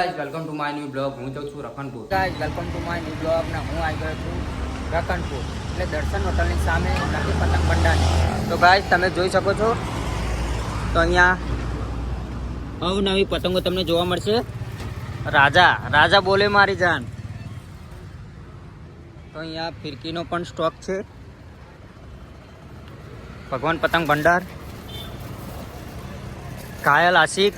Guys welcome to my new blog. હું જાઉં છું Rakhanpur. Guys welcome to my new blog ને હું આવી ગયો છું રખનપુર એટલે દર્શન હોટલની સામે લકી પતંગ ભંડારની. તો ગાઈસ તમે જોઈ શકો છો તો અહીંયા અવનવી પતંગો તમને જોવા મળશે. રાજા રાજા બોલે મારી જાન. તો અહીંયા ફિરકીનો પણ સ્ટોક છે. ભગવાન પતંગ ભંડાર, કાયલ આશિક,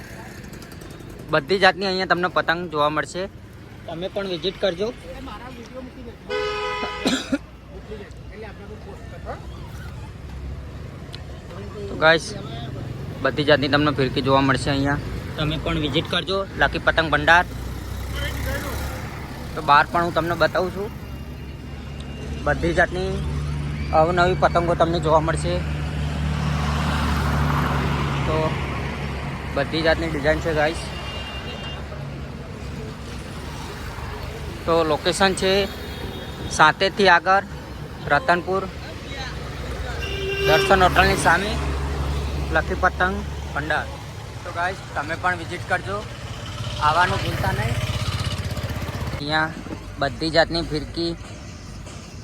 બધી જાતની અહીંયા તમને પતંગ જોવા મળશે. તમે પણ વિઝિટ કરજો. તો ગાઈસ બધી જાતની તમને ફિરકી જોવા મળશે અહીંયા. તમે પણ વિઝિટ કરજો લકી પતંગ ભંડાર. તો બહાર પણ હું તમને બતાવું છું. બધી જાતની અવનવી પતંગો તમને જોવા મળશે. તો બધી જાતની ડિઝાઇન છે ગાઈસ. તો લોકેશન છે સાતેથી આગળ રતનપુર દર્શન હોટલની સામે લકી પતંગ ભંડાર. તો ગાઈસ તમે પણ વિઝિટ કરજો, આવવાનું ભૂલતા નહીં. અહીંયા બધી જાતની ફિરકી,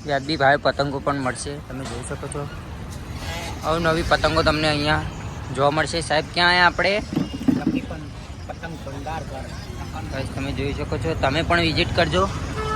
વ્યાજબી ભાવે પતંગો પણ મળશે. તમે જોઈ શકો છો અવનવી પતંગો તમને અહીંયા જોવા મળશે. સાહેબ ક્યાં આવ્યા આપણે? લકી પતંગ ભંડાર. ગાઈસ તમે જોઈ શકો છો, તમે પણ વિઝિટ કરજો.